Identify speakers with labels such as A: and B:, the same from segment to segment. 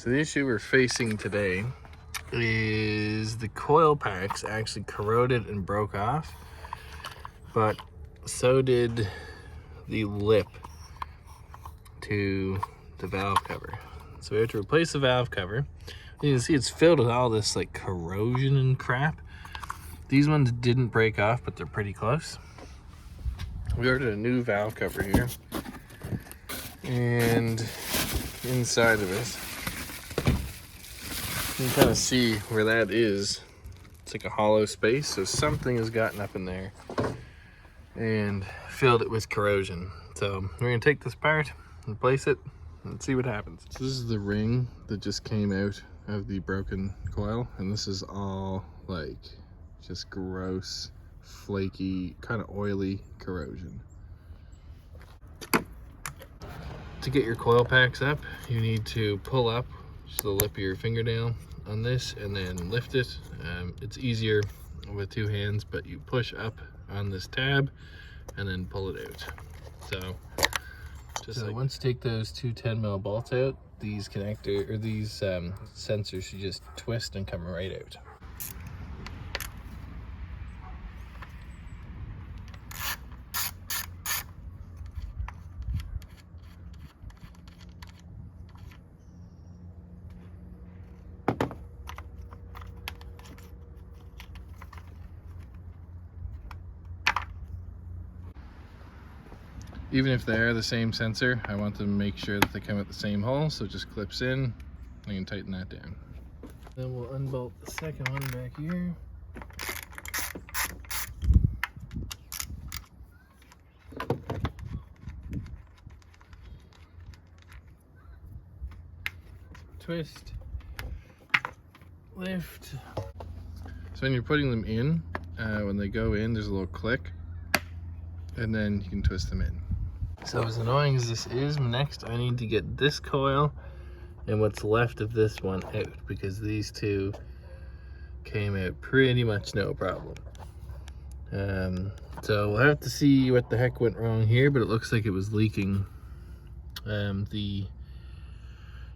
A: So the issue we're facing today is the coil packs actually corroded and broke off, but so did the lip to the valve cover. So we have to replace the valve cover. You can see it's filled with all this like corrosion and crap. These ones didn't break off, but they're pretty close. We ordered a new valve cover here, and inside of it, you can kind of see where that is. It's like a hollow space, so something has gotten up in there and filled it with corrosion. So we're gonna take this apart, replace it, and see what happens. So this is the ring that just came out of the broken coil, and this is all like just gross, flaky, kind of oily corrosion. To get your coil packs up, you need to pull up just the lip of your fingernail on this and then lift it. It's easier with two hands, but you push up on this tab and then pull it out. So like once you take those two 10mm bolts out, these sensors should just twist and come right out. Even if they are the same sensor, I want to make sure that they come at the same hole, so it just clips in. I can tighten that down. Then we'll unbolt the second one back here. Twist, lift. So when you're putting them in, when they go in, there's a little click, and then you can twist them in. So as annoying as this is, next I need to get this coil and what's left of this one out, because these two came out pretty much no problem. So we'll have to see what the heck went wrong here, but it looks like it was leaking. The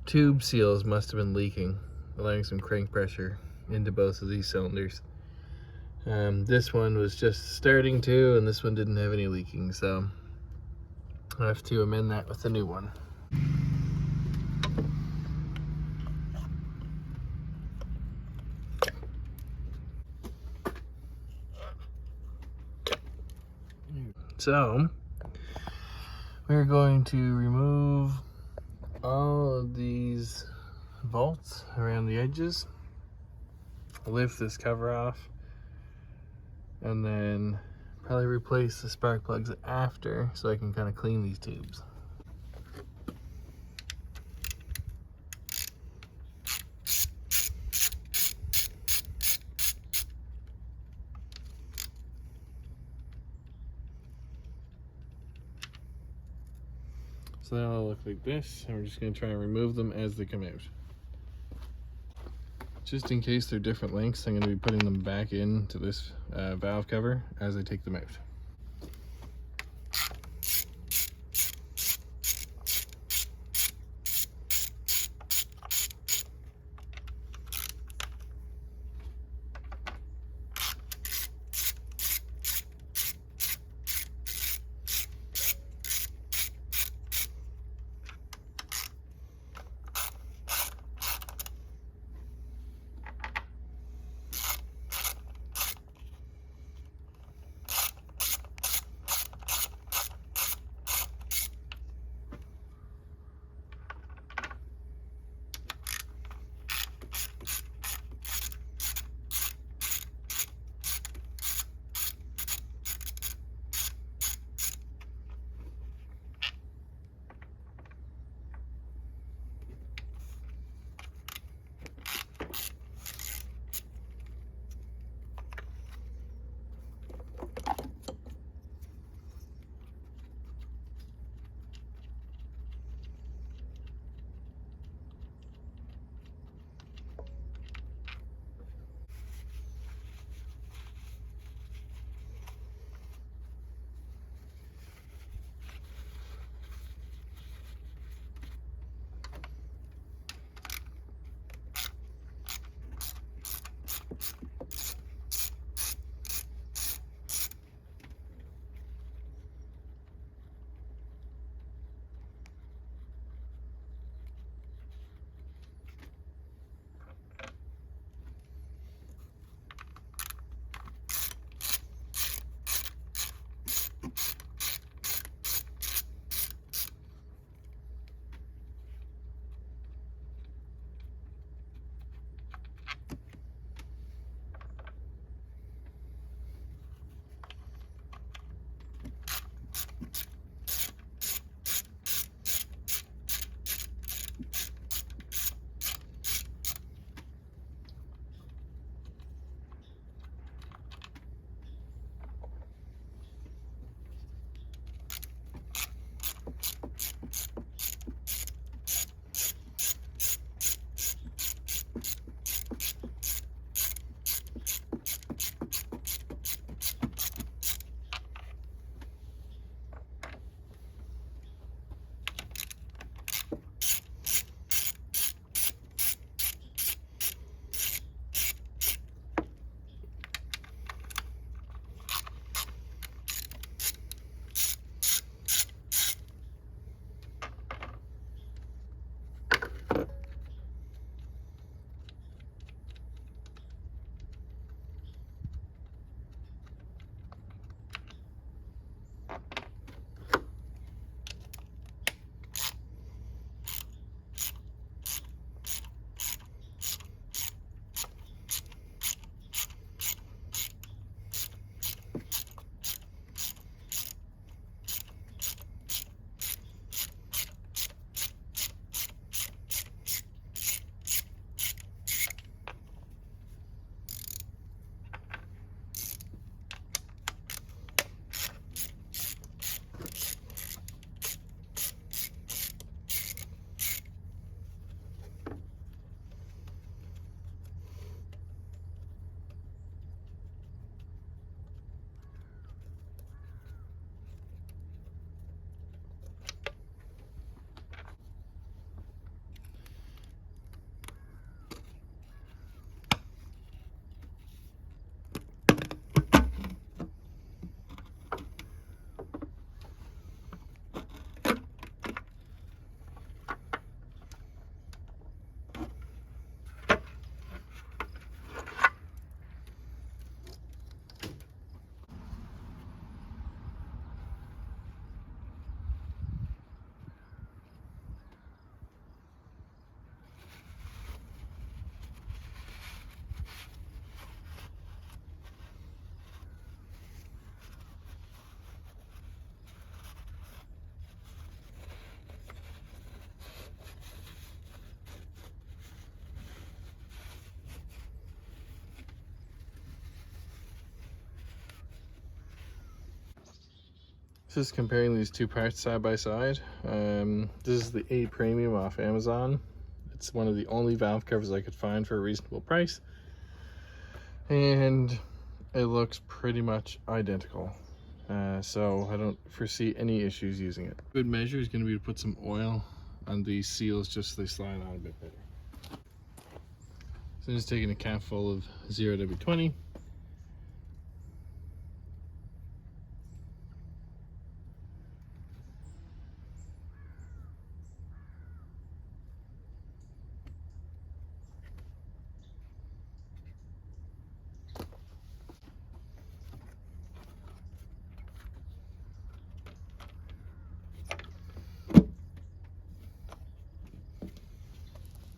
A: tube seals must have been leaking, allowing some crank pressure into both of these cylinders. This one was just starting to, and this one didn't have any leaking, so I have to amend that with a new one. So we're going to remove all of these bolts around the edges, lift this cover off, and then probably replace the spark plugs after, so I can kind of clean these tubes. So they'll look like this, and we're just going to try and remove them as they come out. Just in case they're different lengths, I'm going to be putting them back into this valve cover as I take them out. Just comparing these two parts side by side. This is the A Premium off Amazon. It's one of the only valve covers I could find for a reasonable price. And it looks pretty much identical. So I don't foresee any issues using it. Good measure is going to be to put some oil on these seals just so they slide on a bit better. So I'm just taking a cap full of 0W20.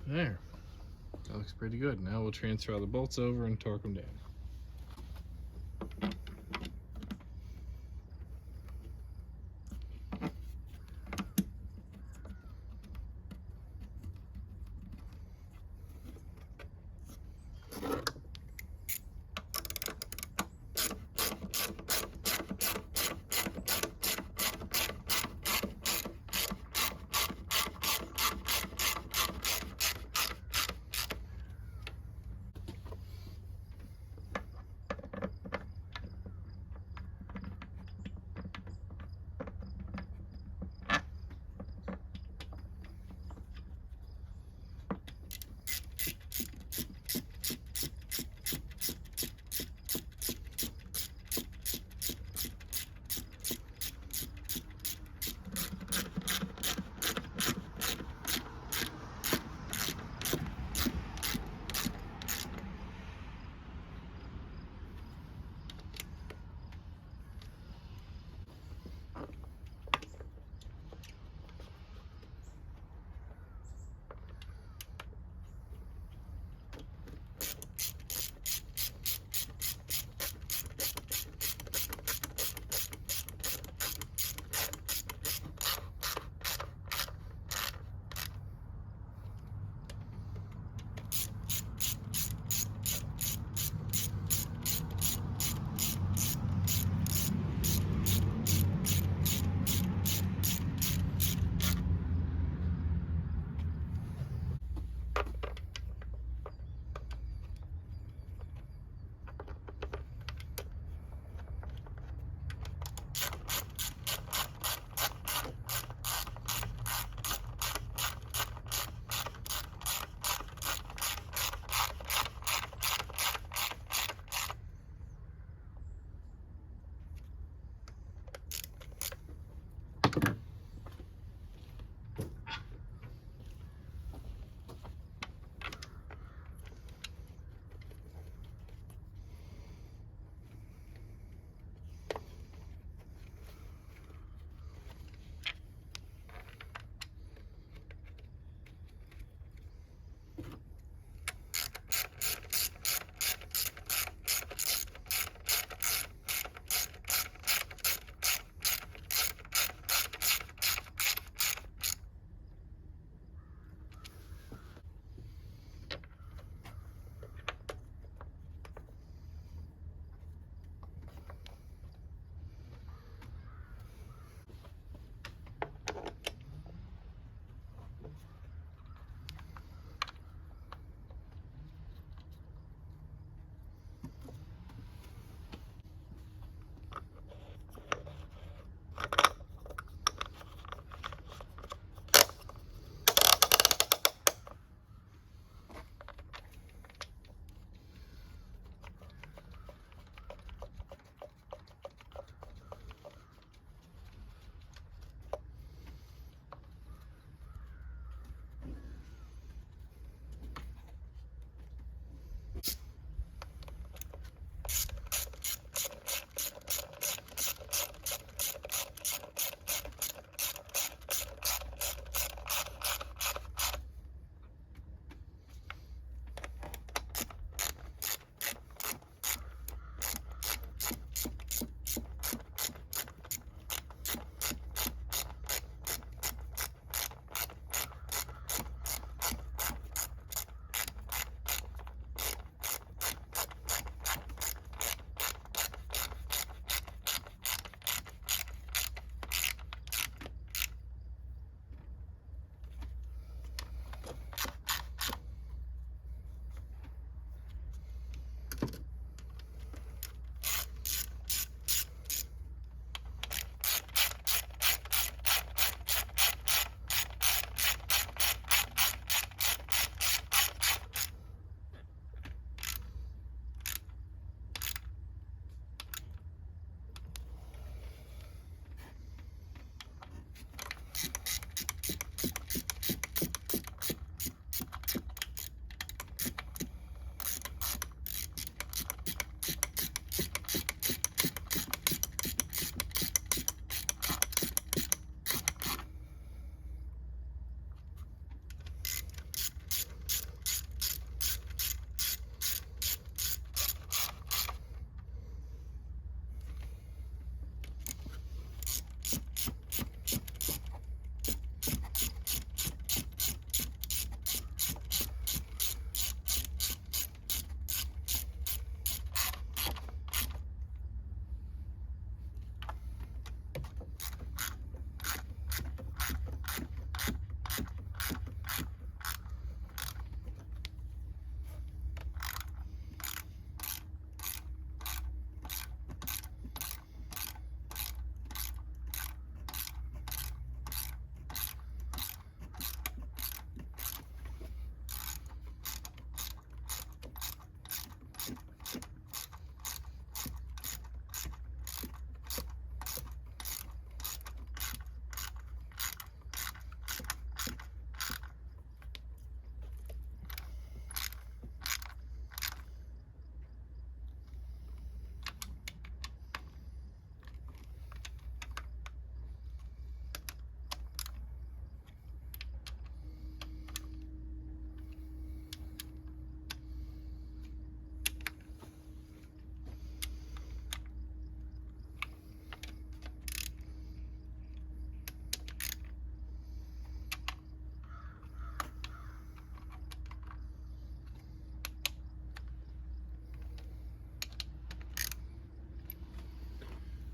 A: There, that looks pretty good. Now we'll transfer all the bolts over and torque them down.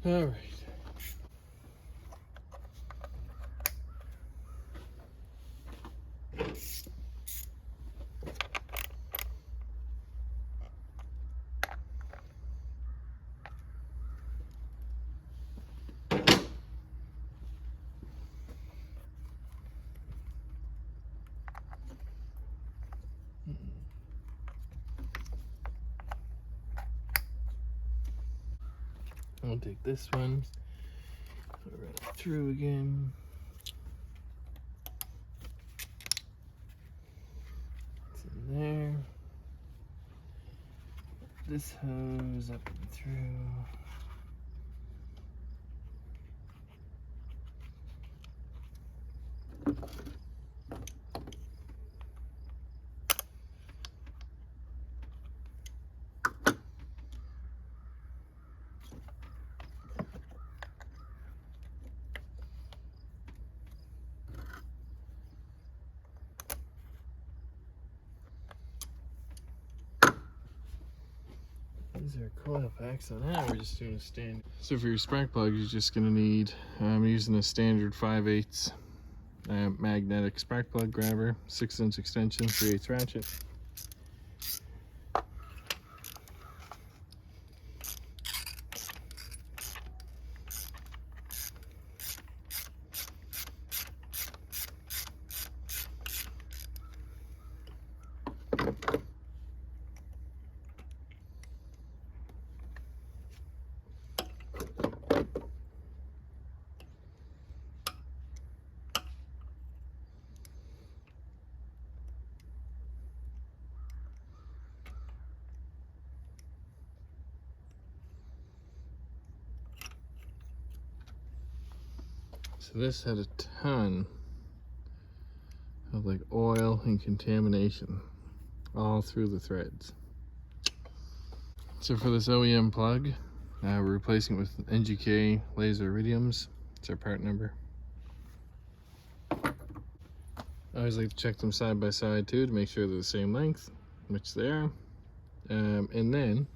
A: All right. I'll take this one, run it through again. It's in there. This hose up and through. These are coil packs. On that, we're just doing a standard. So for your spark plug, you're just gonna need, I'm using a standard 5/8 magnetic spark plug grabber, 6-inch extension, 3/8 ratchet. So this had a ton of like oil and contamination all through the threads. So for this OEM plug, we're replacing it with NGK laser iridiums. It's our part number. I always like to check them side by side too to make sure they're the same length, which they are. And then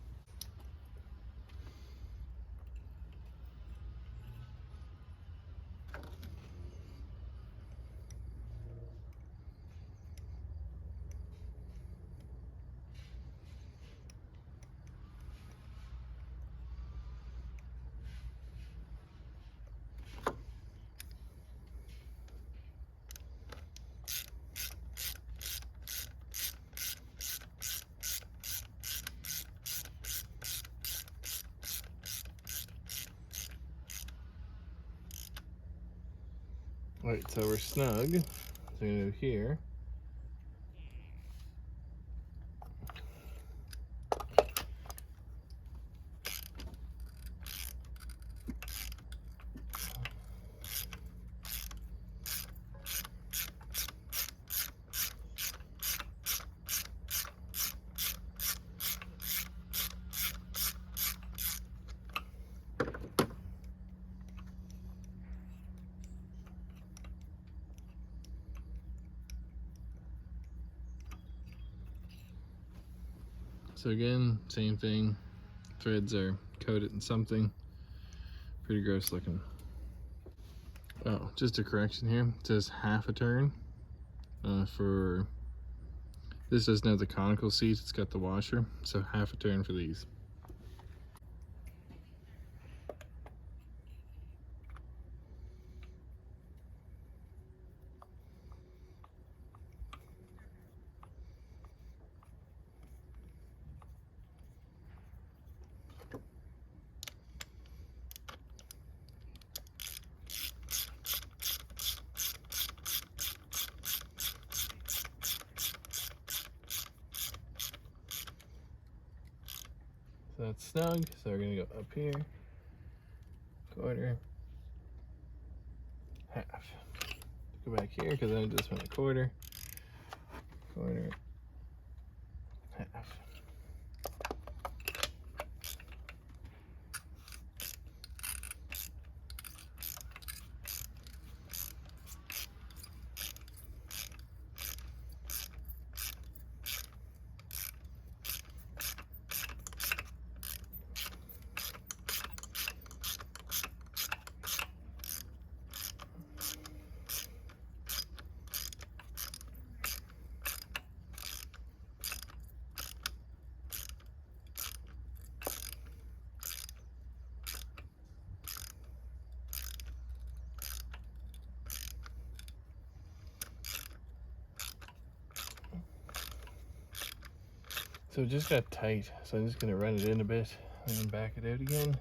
A: alright, so we're snug. So we're gonna do here. So again, same thing. Threads are coated in something. Pretty gross looking. Oh, just a correction here. It says half a turn. For this doesn't have the conical seat, it's got the washer. So half a turn for these. So that's snug, so we're gonna go up here, quarter, half. Go back here, because I just went a quarter, quarter, half. So it just got tight, so I'm just gonna run it in a bit and then back it out again.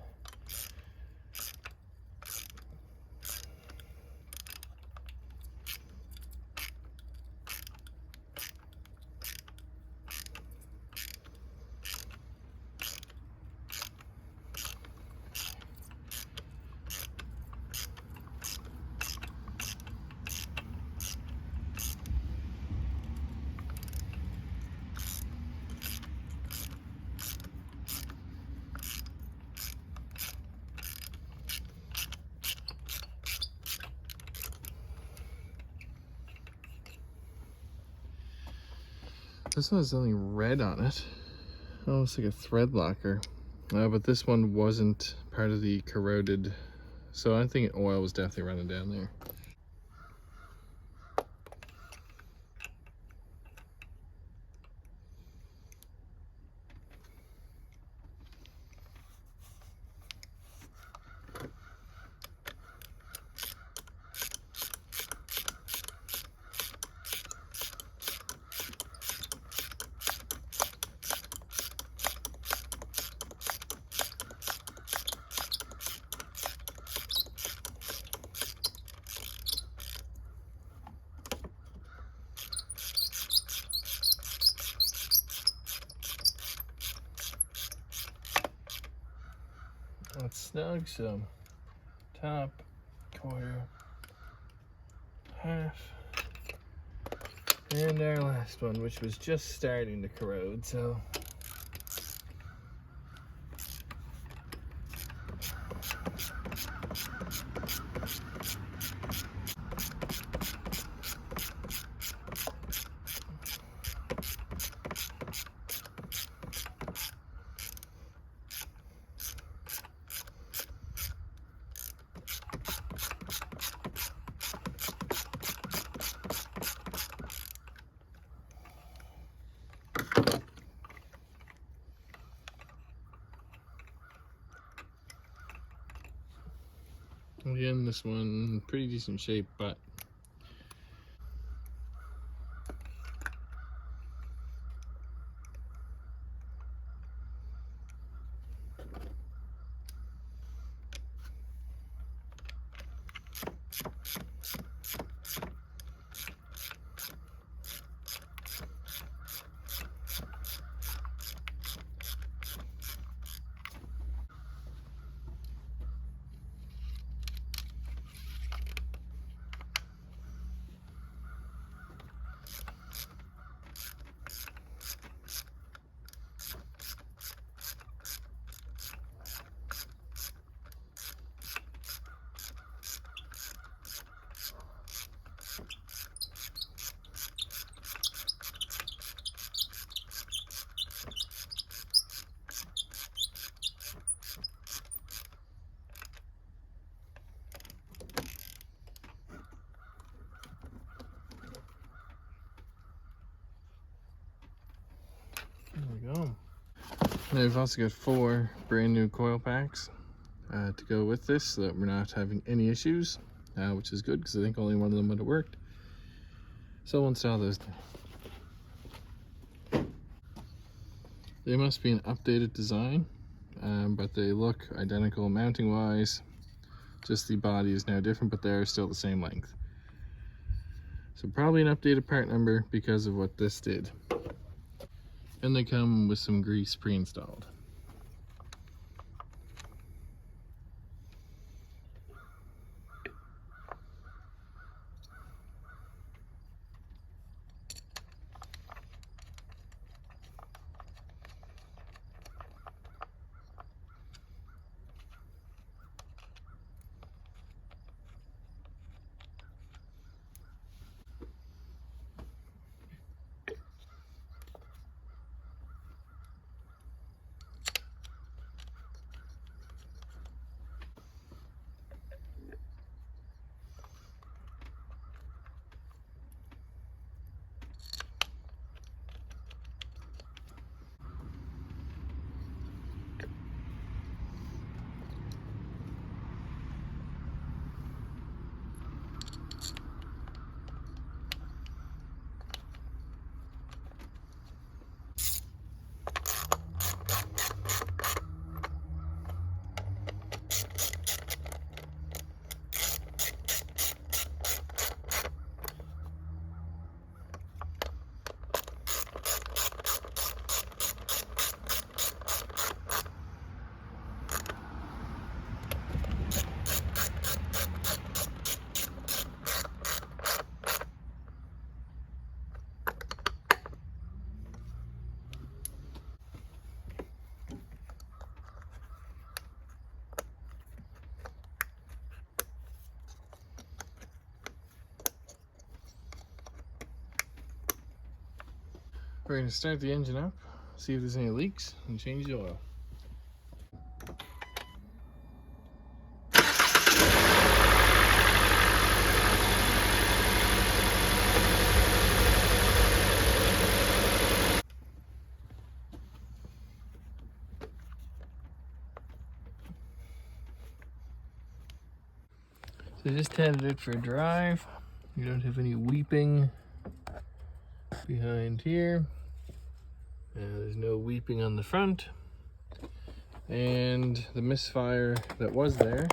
A: This one has something red on it. Oh, it's like a thread locker. But this one wasn't part of the corroded, so I think oil was definitely running down there. That's snug, so top, quarter, half, and our last one, which was just starting to corrode, so again, this one pretty decent shape, but there we go. Now we've also got 4 brand new coil packs to go with this, so that we're not having any issues, which is good because I think only one of them would have worked. So we'll install those now. They must be an updated design, but they look identical mounting wise. Just the body is now different, but they're still the same length. So probably an updated part number because of what this did. And they come with some grease pre-installed. We're going to start the engine up, see if there's any leaks, and change the oil. So just headed it for a drive. You don't have any weeping behind here. There's no weeping on the front. And the misfire that was there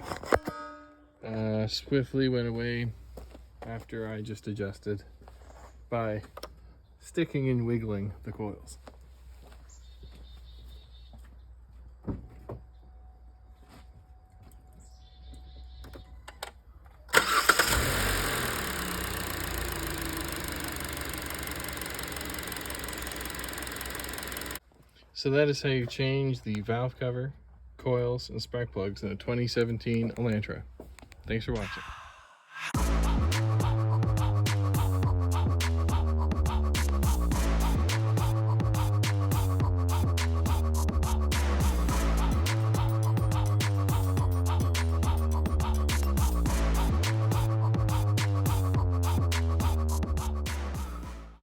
A: swiftly went away after I just adjusted by sticking and wiggling the coils. So that is how you change the valve cover, coils, and spark plugs in a 2017 Elantra. Thanks for watching.